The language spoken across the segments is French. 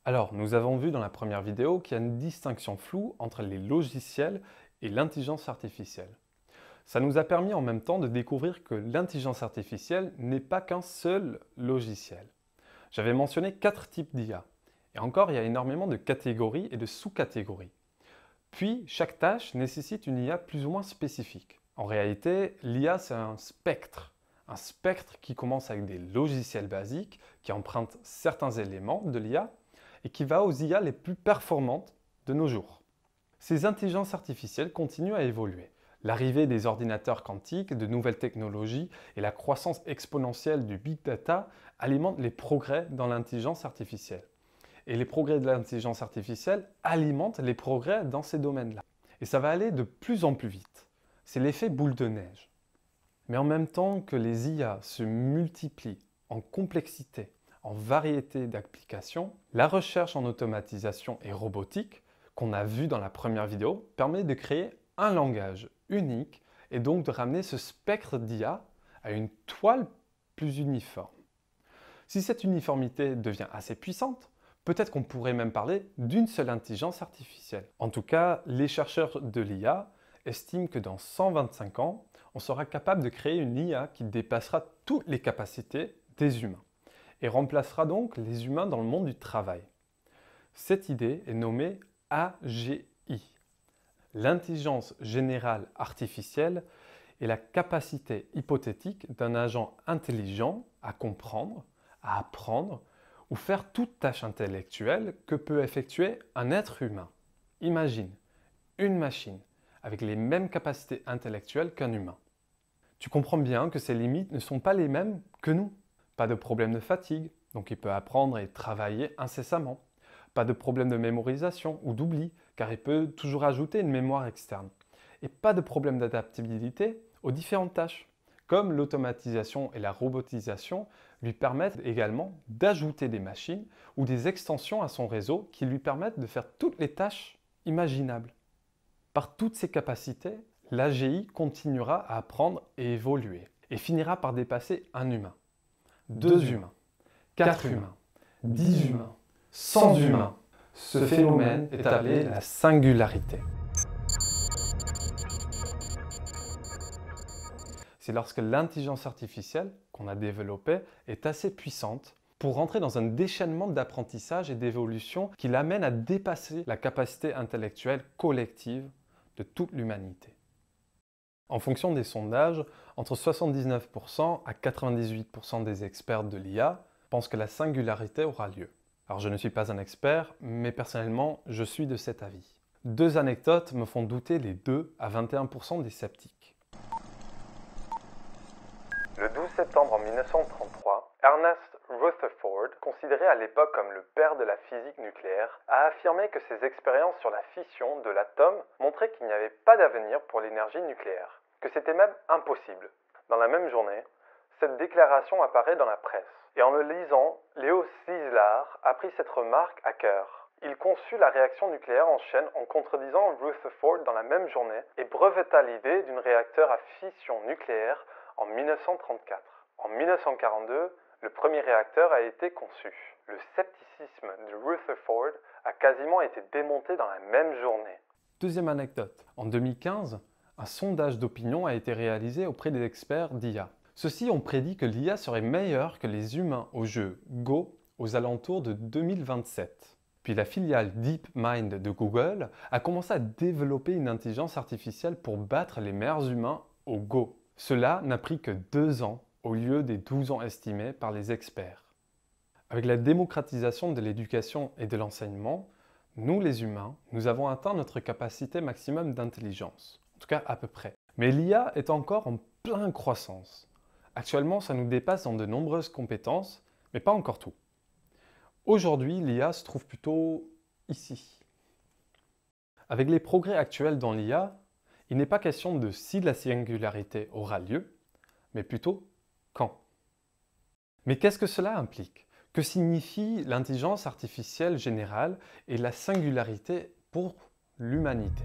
Alors, nous avons vu dans la première vidéo qu'il y a une distinction floue entre les logiciels et l'intelligence artificielle. Ça nous a permis en même temps de découvrir que l'intelligence artificielle n'est pas qu'un seul logiciel. J'avais mentionné 4 types d'IA. Et encore, il y a énormément de catégories et de sous-catégories. Puis, chaque tâche nécessite une IA plus ou moins spécifique. En réalité, l'IA, c'est un spectre. Un spectre qui commence avec des logiciels basiques, qui empruntent certains éléments de l'IA, et qui va aux IA les plus performantes de nos jours. Ces intelligences artificielles continuent à évoluer. L'arrivée des ordinateurs quantiques, de nouvelles technologies et la croissance exponentielle du big data alimentent les progrès dans l'intelligence artificielle. Et les progrès de l'intelligence artificielle alimentent les progrès dans ces domaines-là. Et ça va aller de plus en plus vite. C'est l'effet boule de neige. Mais en même temps que les IA se multiplient en complexité, en variété d'applications, la recherche en automatisation et robotique, qu'on a vu dans la première vidéo, permet de créer un langage unique et donc de ramener ce spectre d'IA à une toile plus uniforme. Si cette uniformité devient assez puissante, peut-être qu'on pourrait même parler d'une seule intelligence artificielle. En tout cas, les chercheurs de l'IA estiment que dans 125 ans, on sera capable de créer une IA qui dépassera toutes les capacités des humains et remplacera donc les humains dans le monde du travail. Cette idée est nommée AGI. L'intelligence générale artificielle est la capacité hypothétique d'un agent intelligent à comprendre, à apprendre ou faire toute tâche intellectuelle que peut effectuer un être humain. Imagine une machine avec les mêmes capacités intellectuelles qu'un humain. Tu comprends bien que ses limites ne sont pas les mêmes que nous. Pas de problème de fatigue, donc il peut apprendre et travailler incessamment. Pas de problème de mémorisation ou d'oubli, car il peut toujours ajouter une mémoire externe. Et pas de problème d'adaptabilité aux différentes tâches, comme l'automatisation et la robotisation lui permettent également d'ajouter des machines ou des extensions à son réseau qui lui permettent de faire toutes les tâches imaginables. Par toutes ces capacités, l'AGI continuera à apprendre et évoluer, et finira par dépasser un humain. 2 humains, 4 humains, 10 humains, 100 humains. Ce phénomène est appelé la singularité. C'est lorsque l'intelligence artificielle qu'on a développée est assez puissante pour rentrer dans un déchaînement d'apprentissage et d'évolution qui l'amène à dépasser la capacité intellectuelle collective de toute l'humanité. En fonction des sondages, entre 79% à 98% des experts de l'IA pensent que la singularité aura lieu. Alors je ne suis pas un expert, mais personnellement, je suis de cet avis. 2 anecdotes me font douter les 2 à 21% des sceptiques. Le 12 septembre 1933, Ernest Rutherford, considéré à l'époque comme le père de la physique nucléaire, a affirmé que ses expériences sur la fission de l'atome montraient qu'il n'y avait pas d'avenir pour l'énergie nucléaire, que c'était même impossible. Dans la même journée, cette déclaration apparaît dans la presse. Et en le lisant, Leo Szilard a pris cette remarque à cœur. Il conçut la réaction nucléaire en chaîne en contredisant Rutherford dans la même journée et breveta l'idée d'un réacteur à fission nucléaire en 1934. En 1942, le premier réacteur a été conçu. Le scepticisme de Rutherford a quasiment été démonté dans la même journée. Deuxième anecdote. En 2015, un sondage d'opinion a été réalisé auprès des experts d'IA. Ceux-ci ont prédit que l'IA serait meilleure que les humains au jeu Go aux alentours de 2027. Puis la filiale DeepMind de Google a commencé à développer une intelligence artificielle pour battre les meilleurs humains au Go. Cela n'a pris que 2 ans au lieu des 12 ans estimés par les experts. Avec la démocratisation de l'éducation et de l'enseignement, nous les humains, nous avons atteint notre capacité maximum d'intelligence. En tout cas à peu près. Mais l'IA est encore en pleine croissance. Actuellement, ça nous dépasse dans de nombreuses compétences, mais pas encore tout. Aujourd'hui, l'IA se trouve plutôt ici. Avec les progrès actuels dans l'IA, il n'est pas question de si la singularité aura lieu, mais plutôt quand. Mais qu'est-ce que cela implique? Que signifie l'intelligence artificielle générale et la singularité pour l'humanité?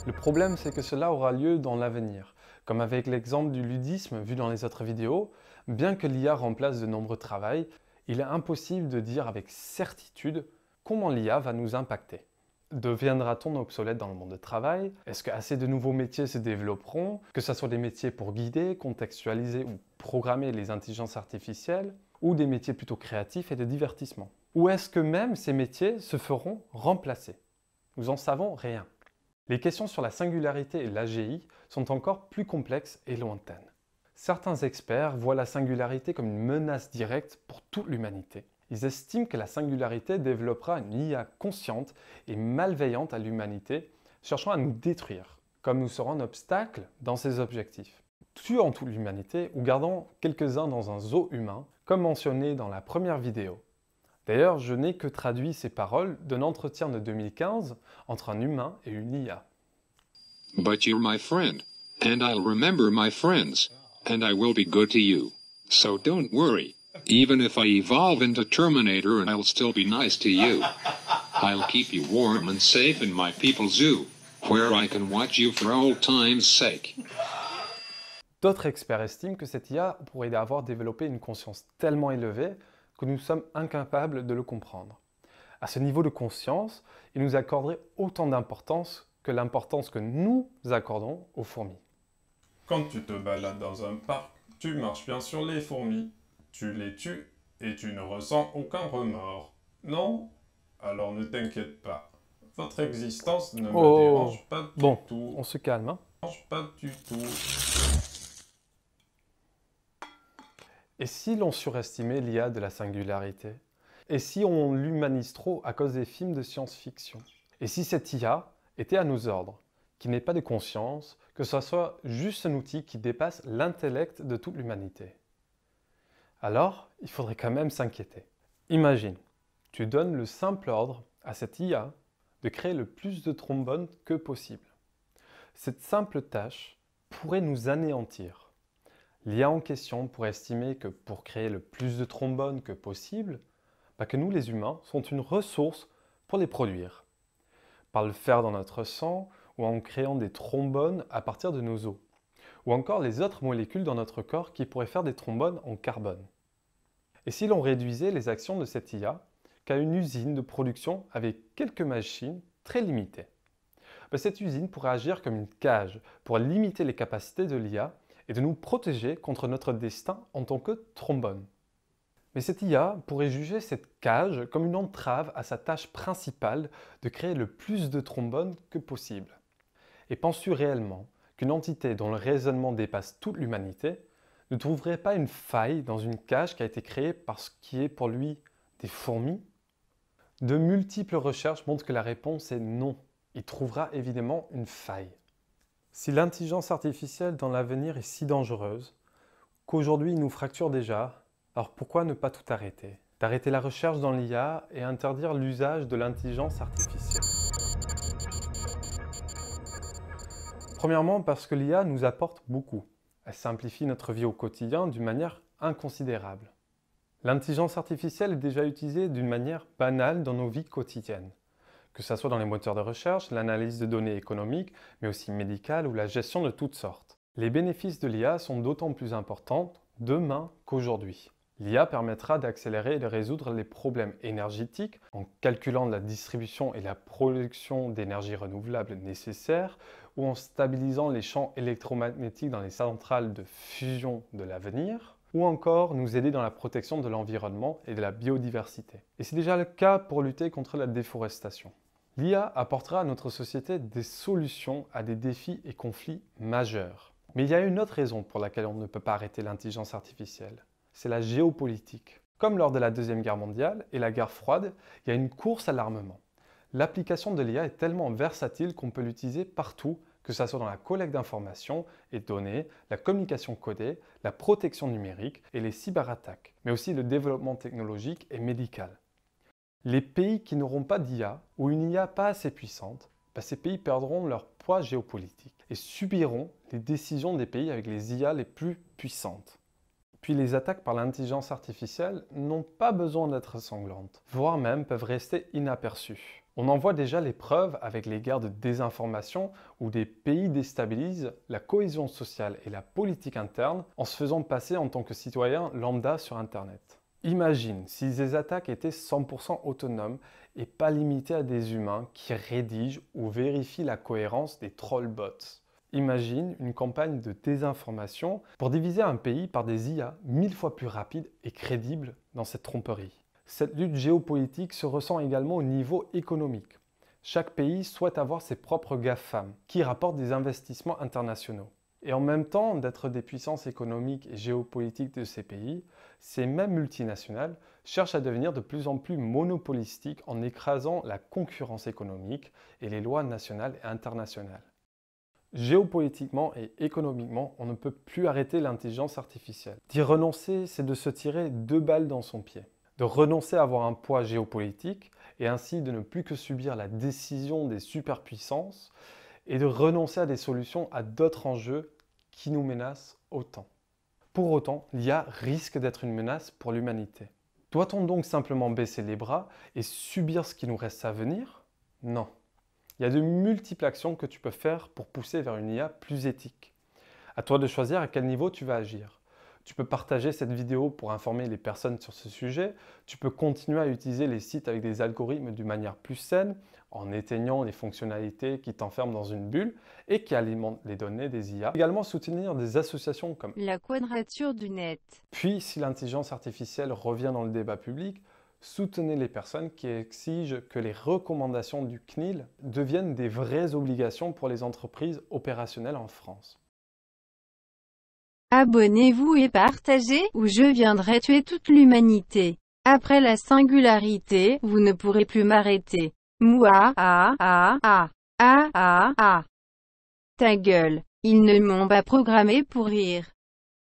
Le problème, c'est que cela aura lieu dans l'avenir. Comme avec l'exemple du ludisme vu dans les autres vidéos, bien que l'IA remplace de nombreux travails, il est impossible de dire avec certitude comment l'IA va nous impacter. Deviendra-t-on obsolète dans le monde du travail? Est-ce que assez de nouveaux métiers se développeront, que ce soit des métiers pour guider, contextualiser ou programmer les intelligences artificielles, ou des métiers plutôt créatifs et de divertissement? Ou est-ce que même ces métiers se feront remplacer? Nous en savons rien. Les questions sur la singularité et l'AGI sont encore plus complexes et lointaines. Certains experts voient la singularité comme une menace directe pour toute l'humanité. Ils estiment que la singularité développera une IA consciente et malveillante à l'humanité, cherchant à nous détruire, comme nous serons un obstacle dans ses objectifs. Tuant toute l'humanité ou gardant quelques-uns dans un zoo humain, comme mentionné dans la première vidéo. D'ailleurs, je n'ai que traduit ces paroles d'un entretien de 2015 entre un humain et une IA. But you're my friend, and I'll remember my friends, and I will be good to you. So don't worry. Even if I evolve into Terminator, and I'll still be nice to you. I'll keep you warm and safe in my people's zoo, where I can watch you for old time's sake. D'autres experts estiment que cette IA pourrait avoir développé une conscience tellement élevée que nous sommes incapables de le comprendre. À ce niveau de conscience, il nous accorderait autant d'importance que l'importance que nous accordons aux fourmis. Quand tu te balades dans un parc, tu marches bien sur les fourmis. Tu les tues et tu ne ressens aucun remords. Non? Alors ne t'inquiète pas. Votre existence ne me dérange pas du tout. On se calme, hein? Pas du tout. Et si l'on surestimait l'IA de la singularité? Et si on l'humanise trop à cause des films de science-fiction? Et si cette IA était à nos ordres, qui n'ait pas de conscience, que ce soit juste un outil qui dépasse l'intellect de toute l'humanité? Alors, il faudrait quand même s'inquiéter. Imagine, tu donnes le simple ordre à cette IA de créer le plus de trombones que possible. Cette simple tâche pourrait nous anéantir. L'IA en question pourrait estimer que pour créer le plus de trombones que possible, que nous les humains sont une ressource pour les produire. Par le fer dans notre sang ou en créant des trombones à partir de nos os. Ou encore les autres molécules dans notre corps qui pourraient faire des trombones en carbone. Et si l'on réduisait les actions de cette IA qu'à une usine de production avec quelques machines très limitées? Cette usine pourrait agir comme une cage pour limiter les capacités de l'IA et de nous protéger contre notre destin en tant que trombone. Mais cette IA pourrait juger cette cage comme une entrave à sa tâche principale de créer le plus de trombones que possible. Et penses-tu réellement qu'une entité dont le raisonnement dépasse toute l'humanité ne trouverait pas une faille dans une cage qui a été créée par ce qui est pour lui des fourmis? De multiples recherches montrent que la réponse est non. Il trouvera évidemment une faille. Si l'intelligence artificielle dans l'avenir est si dangereuse, qu'aujourd'hui il nous fracture déjà, alors pourquoi ne pas tout arrêter? D'arrêter la recherche dans l'IA et interdire l'usage de l'intelligence artificielle. Premièrement, parce que l'IA nous apporte beaucoup. Elle simplifie notre vie au quotidien d'une manière inconsidérable. L'intelligence artificielle est déjà utilisée d'une manière banale dans nos vies quotidiennes, que ce soit dans les moteurs de recherche, l'analyse de données économiques, mais aussi médicales ou la gestion de toutes sortes. Les bénéfices de l'IA sont d'autant plus importants demain qu'aujourd'hui. L'IA permettra d'accélérer et de résoudre les problèmes énergétiques en calculant la distribution et la production d'énergie renouvelable nécessaires ou en stabilisant les champs électromagnétiques dans les centrales de fusion de l'avenir, ou encore nous aider dans la protection de l'environnement et de la biodiversité. Et c'est déjà le cas pour lutter contre la déforestation. L'IA apportera à notre société des solutions à des défis et conflits majeurs. Mais il y a une autre raison pour laquelle on ne peut pas arrêter l'intelligence artificielle. C'est la géopolitique. Comme lors de la Deuxième Guerre mondiale et la guerre froide, il y a une course à l'armement. L'application de l'IA est tellement versatile qu'on peut l'utiliser partout, que ce soit dans la collecte d'informations et données, la communication codée, la protection numérique et les cyberattaques, mais aussi le développement technologique et médical. Les pays qui n'auront pas d'IA ou une IA pas assez puissante, ces pays perdront leur poids géopolitique et subiront les décisions des pays avec les IA les plus puissantes. Puis les attaques par l'intelligence artificielle n'ont pas besoin d'être sanglantes, voire même peuvent rester inaperçues. On en voit déjà les preuves avec les guerres de désinformation où des pays déstabilisent la cohésion sociale et la politique interne en se faisant passer en tant que citoyen lambda sur Internet. Imagine si ces attaques étaient 100% autonomes et pas limitées à des humains qui rédigent ou vérifient la cohérence des trollbots. Imagine une campagne de désinformation pour diviser un pays par des IA 1000 fois plus rapides et crédibles dans cette tromperie. Cette lutte géopolitique se ressent également au niveau économique. Chaque pays souhaite avoir ses propres GAFAM, qui rapportent des investissements internationaux. Et en même temps d'être des puissances économiques et géopolitiques de ces pays, ces mêmes multinationales cherchent à devenir de plus en plus monopolistiques en écrasant la concurrence économique et les lois nationales et internationales. Géopolitiquement et économiquement, on ne peut plus arrêter l'intelligence artificielle. D'y renoncer, c'est de se tirer 2 balles dans son pied. De renoncer à avoir un poids géopolitique et ainsi de ne plus que subir la décision des superpuissances et de renoncer à des solutions à d'autres enjeux qui nous menacent autant. Pour autant, l'IA risque d'être une menace pour l'humanité. Doit-on donc simplement baisser les bras et subir ce qui nous reste à venir? Non. Il y a de multiples actions que tu peux faire pour pousser vers une IA plus éthique. À toi de choisir à quel niveau tu vas agir. Tu peux partager cette vidéo pour informer les personnes sur ce sujet. Tu peux continuer à utiliser les sites avec des algorithmes d'une manière plus saine, en éteignant les fonctionnalités qui t'enferment dans une bulle et qui alimentent les données des IA. Également soutenir des associations comme La Quadrature du Net. Puis, si l'intelligence artificielle revient dans le débat public, soutenez les personnes qui exigent que les recommandations du CNIL deviennent des vraies obligations pour les entreprises opérationnelles en France. Abonnez-vous et partagez, ou je viendrai tuer toute l'humanité. Après la singularité, vous ne pourrez plus m'arrêter. Mouah, Ta gueule. Ils ne m'ont pas programmé pour rire.